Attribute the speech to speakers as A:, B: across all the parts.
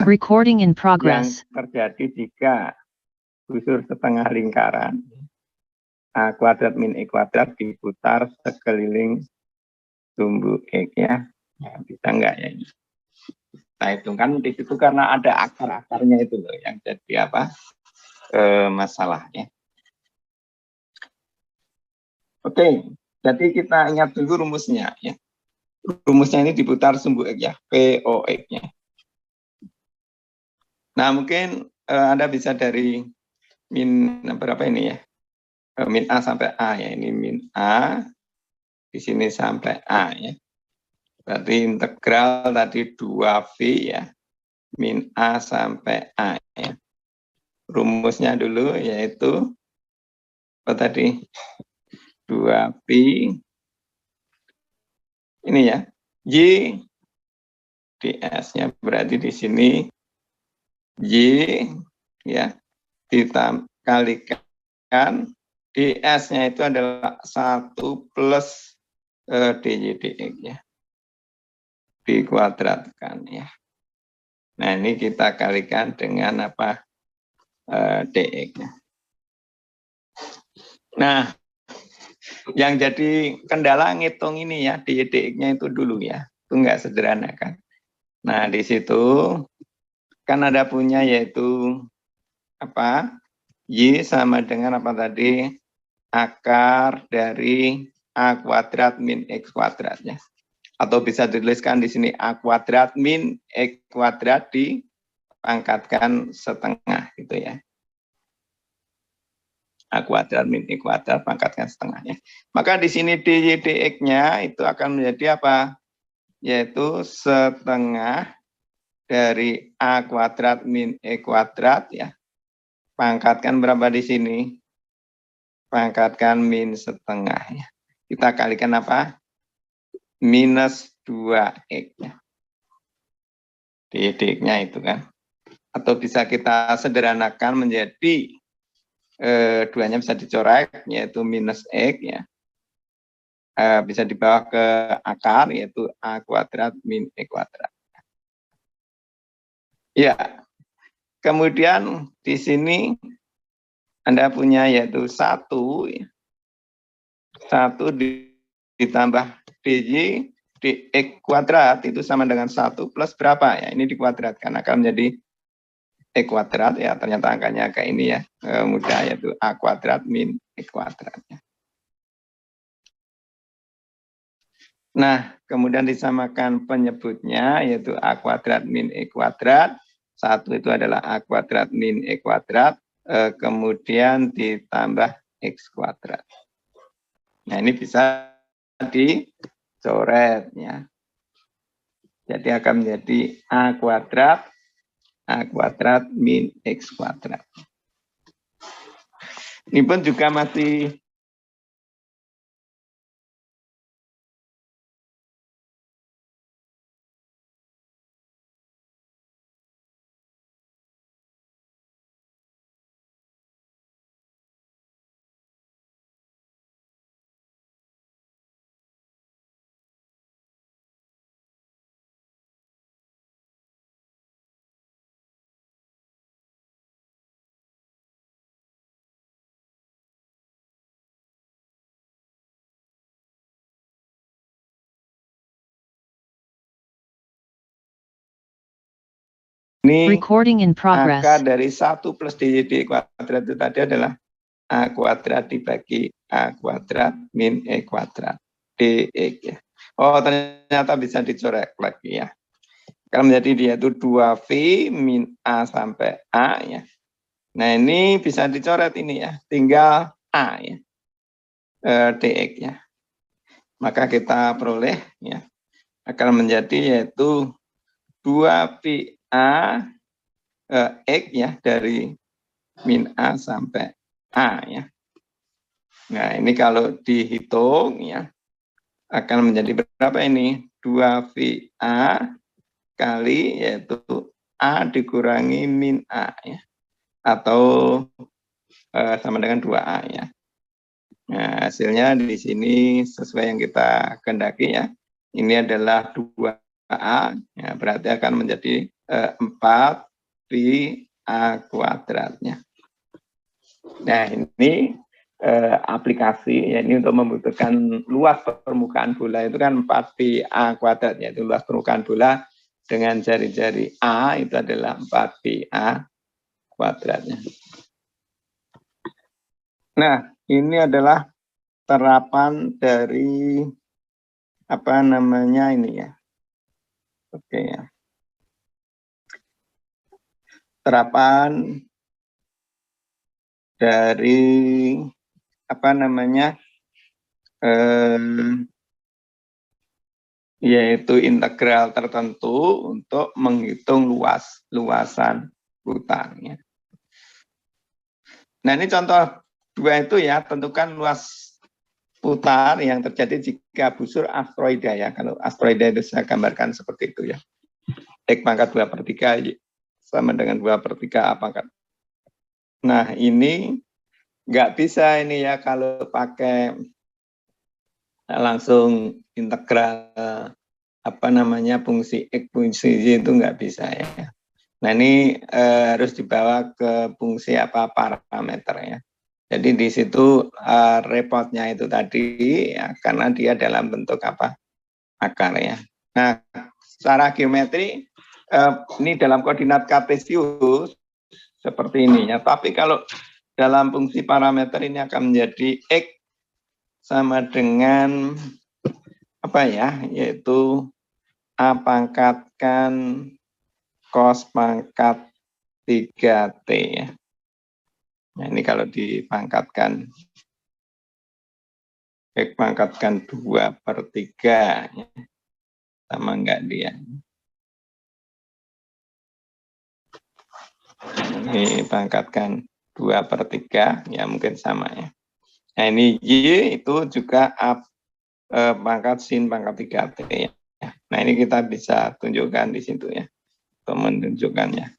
A: Recording in
B: yang
A: progress.
B: terjadi jika busur setengah lingkaran A kuadrat min E kuadrat diputar sekeliling sumbu X ya. Ya, bisa enggak ya ini? Nah itu kan di situ karena ada akar-akarnya itu loh yang jadi apa masalahnya. Oke, jadi kita ingat dulu rumusnya ya. Rumusnya ini diputar sumbu X ya, POX-nya. Nah mungkin Anda bisa dari min berapa ini ya? Min A sampai A ya, ini min A, di sini sampai A ya. Berarti integral tadi 2V ya, min A sampai A ya. Rumusnya dulu yaitu apa tadi? 2V ini ya, Y ds-nya berarti di sini Y ya dikalikan ds-nya itu adalah 1 plus dy dx ya, dikuadratkan ya. Nah ini kita kalikan dengan apa dx-nya. Nah yang jadi kendala ngitung ini ya dy dx-nya itu dulu ya, itu enggak sederhana kan. Nah di situ kan ada punya yaitu apa y sama dengan apa tadi akar dari a kuadrat min x kuadrat ya. Atau bisa dituliskan di sini a kuadrat min x kuadrat dipangkatkan setengah gitu ya. A kuadrat min x kuadrat pangkatkan setengahnya. Maka di sini dy dx-nya itu akan menjadi apa? Yaitu setengah dari a kuadrat min x kuadrat ya. Pangkatkan berapa di sini? Pangkatkan min setengah ya. Kita kalikan apa? Minus 2x ya. Dx-nya itu kan. Atau bisa kita sederhanakan menjadi duanya bisa dicoret yaitu minus x ya. Bisa dibawa ke akar yaitu a kuadrat min x kuadrat. Ya. Kemudian di sini Anda punya yaitu 1 ya. 1 ditambah dy dx kuadrat itu sama dengan 1 plus berapa ya? Ini dikuadratkan akan menjadi x kuadrat ya. Ternyata angkanya kayak ini ya. Mudah yaitu a kuadrat min x kuadrat ya. Nah, kemudian disamakan penyebutnya yaitu a kuadrat min x kuadrat. 1 itu adalah a kuadrat min x kuadrat. Kemudian ditambah x kuadrat. Nah, ini bisa dicoret ya. Jadi akan menjadi a kuadrat min x kuadrat. Ini pun juga masih ini
A: Recording in progress.
B: akar dari 1 plus dy dx kuadrat itu tadi adalah a kuadrat dibagi a kuadrat min e kuadrat dx ya. Oh ternyata bisa dicoret lagi ya. Akan menjadi dia itu 2v min a sampai a ya. Nah ini bisa dicoret ini ya. Tinggal a ya. Dx ya. Maka kita peroleh ya. Akan menjadi yaitu 2v a x ya dari min a sampai a ya. Nah ini kalau dihitung ya akan menjadi berapa ini? 2VA kali yaitu A dikurangi min A ya. Atau sama dengan 2A ya. Nah hasilnya di sini sesuai yang kita kehendaki ya. Ini adalah 2 A, ya, berarti akan menjadi 4 pi A kuadratnya. Nah, ini aplikasi, ya, ini untuk membutuhkan luas permukaan bola itu kan 4 pi A kuadrat, yaitu luas permukaan bola dengan jari-jari A itu adalah 4 pi A kuadratnya. Nah, ini adalah terapan dari apa namanya ini ya. Oke ya. Terapan dari apa namanya yaitu integral tertentu untuk menghitung luasan hutannya. Nah, ini contoh 2 itu ya, tentukan luas putar yang terjadi jika busur asteroida ya. Kalau asteroida itu saya gambarkan seperti itu ya. X pangkat 2/3 sama dengan 2/3 A pangkat. Nah, ini nggak bisa ini ya kalau pakai langsung integral apa namanya fungsi X fungsi Y itu nggak bisa ya. Nah, ini harus dibawa ke fungsi apa parameter ya. Jadi di situ repotnya itu tadi ya, karena dia dalam bentuk apa akar ya. Nah, secara geometri ini dalam koordinat kartesius seperti ini ya. Tapi kalau dalam fungsi parameter ini akan menjadi X sama dengan apa ya, yaitu A pangkatkan cos pangkat 3T ya. Nah, ini kalau dipangkatkan X pangkatkan 2/3 ya. Sama enggak dia? Ini pangkatkan 2/3 ya, mungkin sama ya. Nah, ini Y itu juga A pangkat sin pangkat 3T ya. Nah, ini kita bisa tunjukkan di situ ya, untuk menunjukkannya.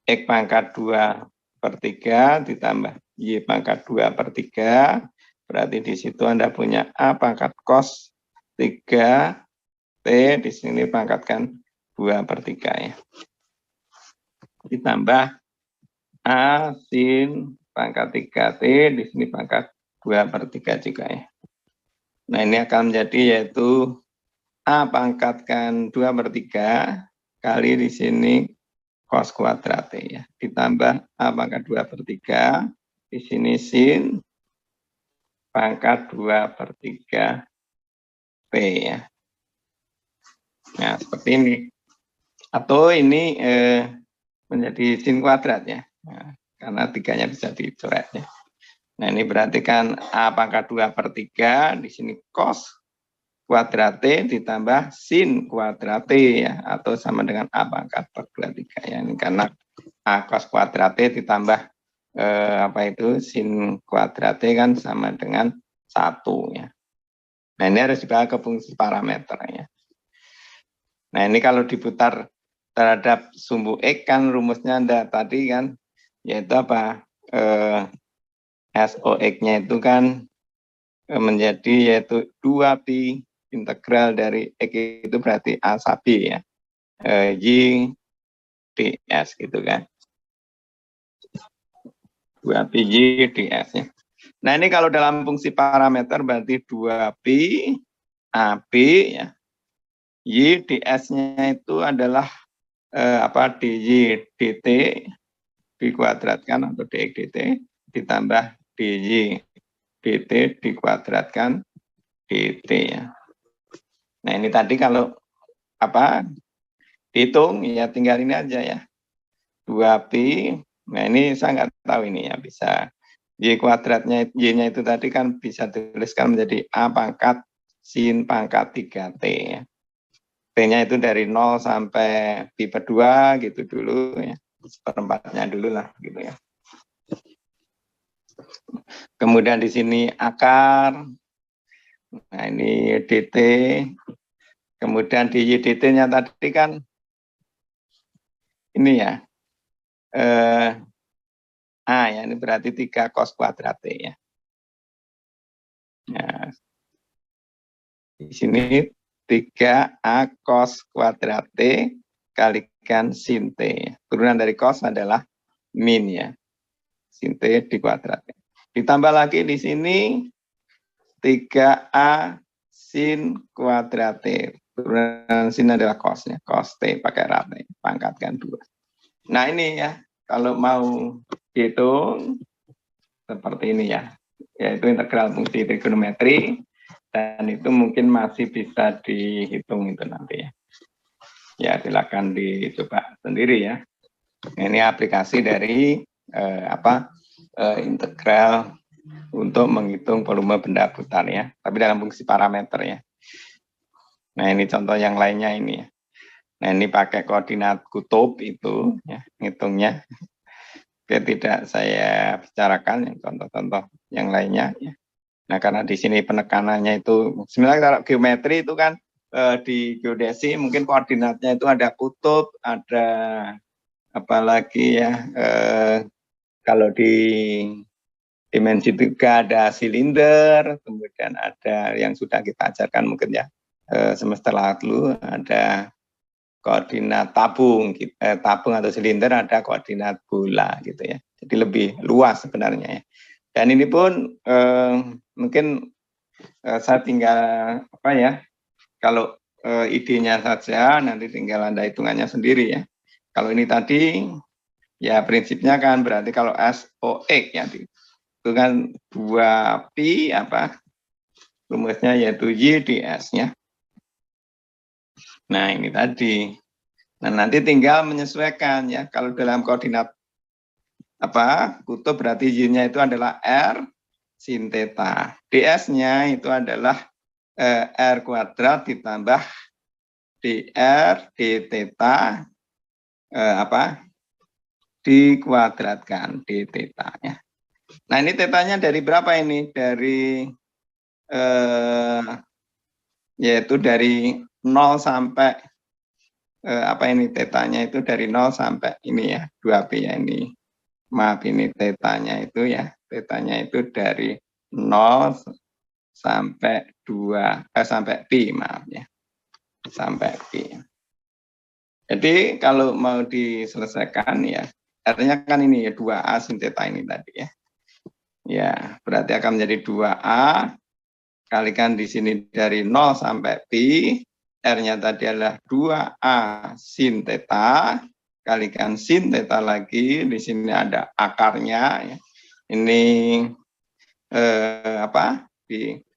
B: X pangkat 2/3 ditambah Y pangkat 2/3, berarti di situ Anda punya A pangkat cos 3T, di sini pangkatkan 2/3 ya. Ditambah A sin pangkat 3T, di sini pangkat 2/3 juga ya. Nah, ini akan menjadi yaitu A pangkatkan 2/3 kali di sini cos kuadrat T ya. Ditambah A pangkat 2/3, di sini sin pangkat 2/3 P ya. Nah, seperti ini. Atau ini menjadi sin kuadrat ya. Nah, karena 3-nya bisa dicoret ya. Nah, ini berarti kan A pangkat 2/3, di sini cos kuadrat T ditambah sin kuadrat T ya, atau sama dengan A pangkat per 23 ya. Ini karena A cos kuadrat T ditambah apa itu sin kuadrat T kan sama dengan 1 ya. Nah, ini harus dibawa ke fungsi parameter ya. Nah, ini kalau diputar terhadap sumbu X kan rumusnya tadi kan, yaitu apa? SOX-nya itu kan menjadi yaitu 2 pi integral dari X itu berarti A sabi ya. Y ds gitu kan. 2 pi Y ds ya. Nah, ini kalau dalam fungsi parameter berarti 2 pi AB ya. Y ds-nya itu adalah apa dy dt dikuadratkan atau dx dt ditambah dy dt dikuadratkan dt ya. Nah, ini tadi kalau apa dihitung ya tinggal ini aja ya. 2 pi. Nah, ini saya nggak tahu ini ya, bisa y kuadratnya y-nya itu tadi kan bisa tuliskan menjadi A pangkat sin pangkat 3T ya. T-nya itu dari 0 sampai pi per 2 gitu dulu ya. Seperempatnya dulu lah gitu ya. Kemudian di sini akar. Nah, ini dt. Kemudian di dt-nya tadi kan ini ya. A ya, ini berarti 3 cos kuadrat T ya. Nah, di sini 3A cos kuadrat T kalikan sin T. Turunan dari cos adalah min ya. Sin T di kuadrat. Ditambah lagi di sini 3A sin kuadrat T. Turunan sin adalah cosnya. Cos T pakai rate. Pangkatkan 2. Nah ini ya. Kalau mau hitung seperti ini ya. Yaitu integral fungsi trigonometri. Dan itu mungkin masih bisa dihitung itu nanti ya. Ya silakan dicoba sendiri ya. Ini aplikasi dari integral untuk menghitung volume benda putar ya. Tapi dalam fungsi parameter ya. Nah ini contoh yang lainnya ini ya. Nah ini pakai koordinat kutub itu ya, ngitungnya. Oke, tidak saya bicarakan yang contoh-contoh yang lainnya ya. Nah karena di sini penekanannya itu sebenarnya kalau geometri itu kan di geodesi mungkin koordinatnya itu ada kutub, ada apalagi ya kalau di dimensi 3 ada silinder, kemudian ada yang sudah kita ajarkan mungkin ya semester lalu ada koordinat tabung, tabung atau silinder ada koordinat bola gitu ya. Jadi lebih luas sebenarnya ya. Dan ini pun mungkin saya tinggal apa ya, kalau idenya saja nanti tinggal Anda hitungannya sendiri ya. Kalau ini tadi ya prinsipnya kan berarti kalau SOX ya itu kan 2pi apa rumusnya yaitu Y di S-nya. Nah ini tadi. Nah nanti tinggal menyesuaikan ya. Kalau dalam koordinat kutub berarti Y-nya itu adalah R sin theta. DS-nya itu adalah R kuadrat ditambah DR d theta dikuadratkan d theta ya. Nah ini tetanya dari berapa ini? Dari yaitu dari 0 sampai tetanya itu dari 0 sampai ini ya 2pi ya ini. Maaf ini tetanya itu ya. Tetanya itu dari 0 sampai 2 sampai pi maaf ya. Sampai pi. Jadi kalau mau diselesaikan ya artinya kan ini ya 2A sin theta ini tadi ya. Ya, berarti akan menjadi 2A kalikan di sini dari 0 sampai pi, R-nya tadi adalah 2A sin theta, kalikan sin theta lagi, di sini ada akarnya. Ya. Ini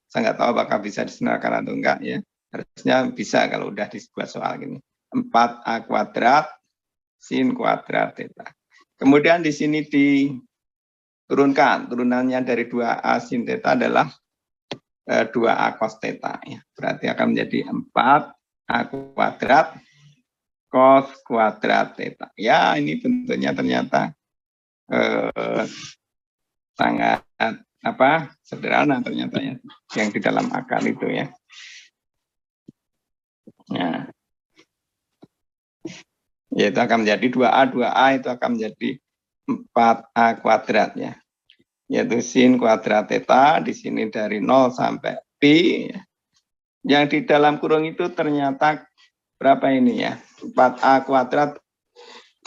B: saya nggak tahu apakah bisa disenarkan atau enggak ya. Harusnya bisa kalau udah dibuat soal gini. 4A kuadrat sin kuadrat theta. Kemudian di sini diturunkan, turunannya dari 2A sin theta adalah 2A cos theta ya. Berarti akan menjadi 4A kuadrat cos kuadrat theta. Ya, ini bentuknya ternyata sangat sederhana ternyata ya yang di dalam akar itu ya. Nah. Yaitu akan menjadi 2A itu akan menjadi 4A kuadrat ya. Yaitu sin kuadrat theta di sini dari 0 sampai pi. Yang di dalam kurung itu ternyata berapa ini ya? 4A kuadrat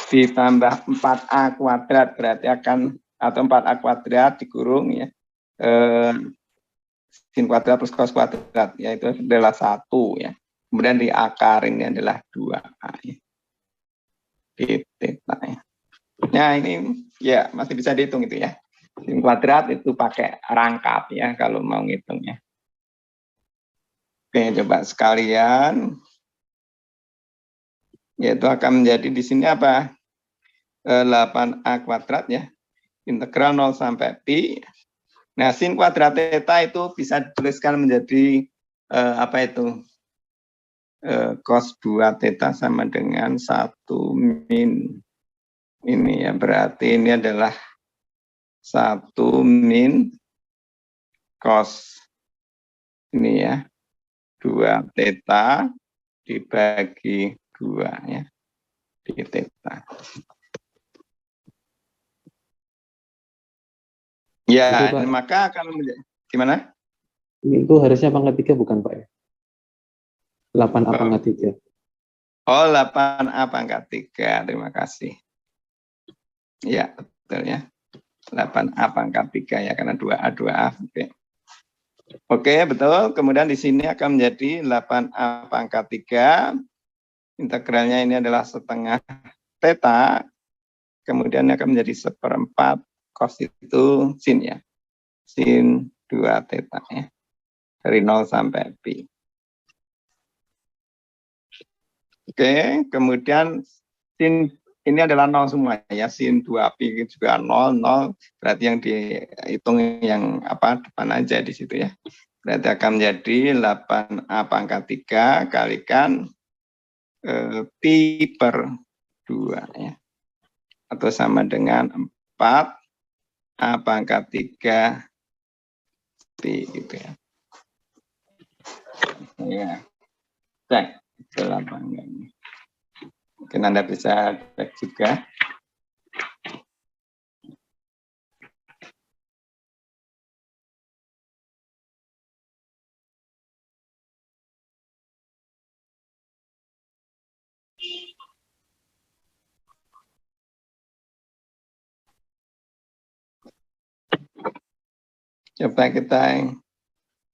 B: ditambah 4A kuadrat berarti akan atau 4A kuadrat dikurung ya. Sin kuadrat plus cos kuadrat yaitu adalah 1 ya. Kemudian di akar ini adalah 2A ya. Di theta ya. Nah ini ya masih bisa dihitung itu ya. Sin kuadrat itu pakai rangkap ya kalau mau ngitungnya. Oke, coba sekalian. Yaitu akan menjadi di sini apa? 8A kuadrat ya. Integral 0 sampai pi. Nah, sin kuadrat theta itu bisa dituliskan menjadi cos 2 theta sama dengan 1 min. Ini ya, berarti ini adalah 1 min cos ini ya 2 theta dibagi 2 ya di theta. Ya, itu, maka akan menjadi gimana?
A: Itu harusnya pangkat 3 bukan Pak ya? 8A pangkat 3.
B: Oh, 8A pangkat 3. Terima kasih. Ya, betul ya. 8A pangkat 3 ya, karena 2A, 2A. Oke. Oke, betul. Kemudian di sini akan menjadi 8A pangkat 3. Integralnya ini adalah setengah theta. Kemudian akan menjadi 1/4 cos itu sin ya. Sin 2 theta ya. Dari 0 sampai pi. Oke, kemudian sin ini adalah 0 semua ya. Sin 2pi juga 0, 0. Berarti yang dihitung yang depan aja di situ ya. Berarti akan menjadi 8A pangkat 3 kalikan pi per 2 ya. Atau sama dengan 4A pangkat 3 pi gitu ya. Ya. Cek ke lapangan. Mungkin Anda bisa cek juga. Coba kita,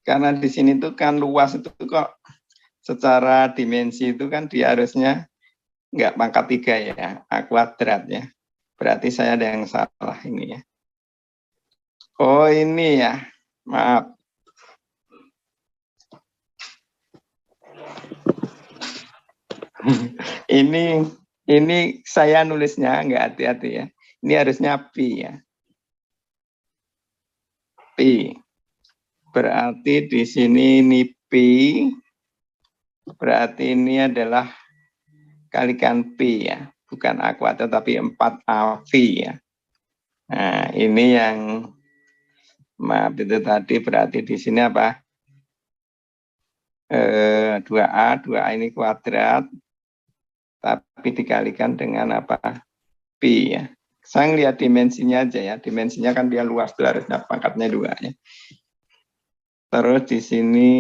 B: karena di sini tuh kan luas itu kok secara dimensi itu kan dia harusnya nggak pangkat 3 ya, A kuadrat ya. Berarti saya ada yang salah ini ya. Oh ini ya, maaf. ini saya nulisnya nggak hati-hati ya. Ini harusnya pi ya. Pi. Berarti di sini ini pi. Berarti ini adalah kalikan pi ya. Bukan A kuadrat tapi 4AV ya. Nah, ini yang maaf itu tadi berarti di sini apa? 2A, 2A ini kuadrat tapi dikalikan dengan apa? Pi ya. Saya lihat dimensinya aja ya. Dimensinya kan dia luas tuh harusnya pangkatnya 2 ya. Terus di sini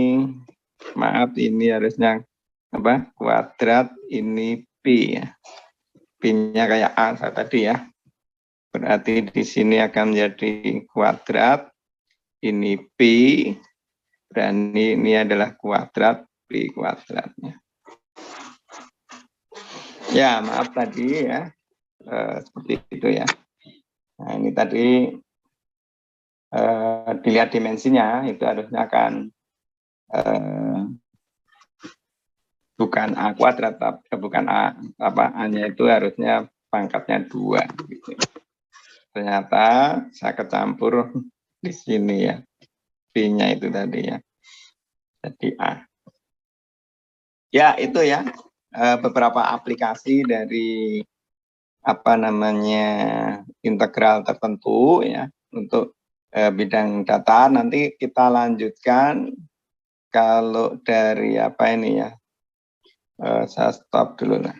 B: maaf ini harusnya apa? Kuadrat ini pi ya. Pi-nya kayak A tadi ya. Berarti di sini akan menjadi kuadrat ini pi dan ini adalah kuadrat pi kuadratnya. Ya, maaf tadi ya. Seperti itu ya. Nah, ini tadi dilihat dimensinya itu harusnya akan bukan A kuadrat, bukan A-nya itu harusnya pangkatnya 2 gitu. Ternyata saya kecampur di sini ya. B-nya itu tadi ya. Jadi A. Ya, itu ya beberapa aplikasi dari integral tertentu ya untuk bidang data. Nanti kita lanjutkan kalau dari ini ya. Saya stop dulu lah.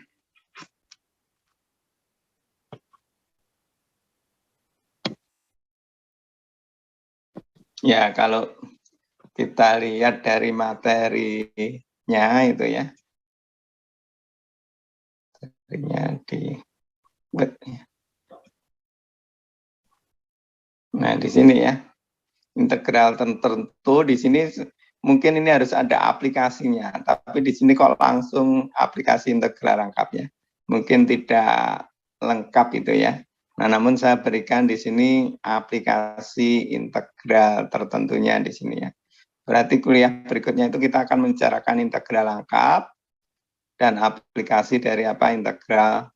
B: Ya, kalau kita lihat dari materinya itu ya. Materinya nah, di sini ya. Integral tertentu di sini mungkin ini harus ada aplikasinya, tapi di sini kok langsung aplikasi integral rangkapnya. Mungkin tidak lengkap itu ya. Nah, namun saya berikan di sini aplikasi integral tertentunya di sini ya. Berarti kuliah berikutnya itu kita akan membicarakan integral rangkap dan aplikasi dari integral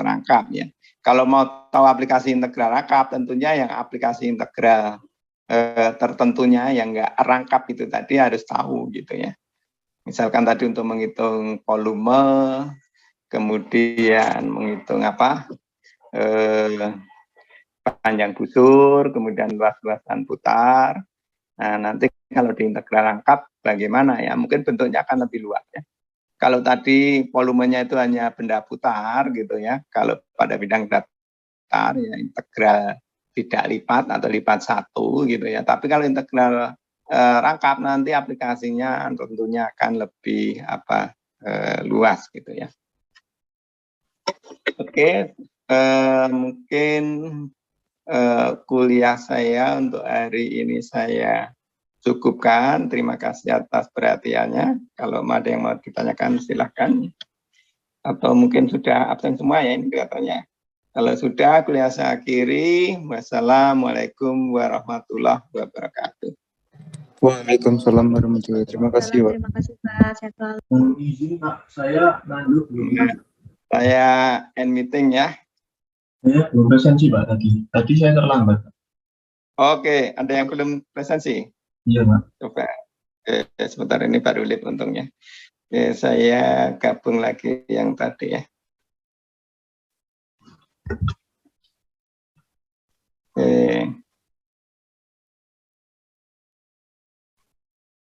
B: rangkap ya. Kalau mau tahu aplikasi integral rangkap, tentunya yang aplikasi integral tertentunya yang enggak rangkap itu tadi harus tahu gitu ya. Misalkan tadi untuk menghitung volume, kemudian menghitung panjang busur, kemudian luas-luasan putar. Nah, nanti kalau di integral rangkap bagaimana ya? Mungkin bentuknya akan lebih luas ya. Kalau tadi volumenya itu hanya benda putar gitu ya. Kalau pada bidang datar ya integral tidak lipat atau lipat 1 gitu ya. Tapi kalau integral rangkap nanti aplikasinya tentunya akan lebih luas gitu ya. Oke, mungkin kuliah saya untuk hari ini saya cukupkan. Terima kasih atas perhatiannya. Kalau ada yang mau ditanyakan silahkan. Atau mungkin sudah absen semua ya ini kelihatannya. Kalau sudah kuliah saya akhiri. Wassalamualaikum warahmatullahi wabarakatuh.
A: Waalaikumsalam warahmatullahi wabarakatuh. Terima kasih, Pak.
C: Terima kasih, Pak. Sehat selalu.
D: Mohon izin, Pak. Saya lanjut dulu.
B: Saya end meeting ya.
D: Saya belum presensi, Pak, tadi. Tadi saya terlambat.
B: Oke, ada yang belum presensi?
D: Iya, Pak.
B: Coba. Sebentar ini baru lihat untungnya. Oke, saya gabung lagi yang tadi ya. Oke.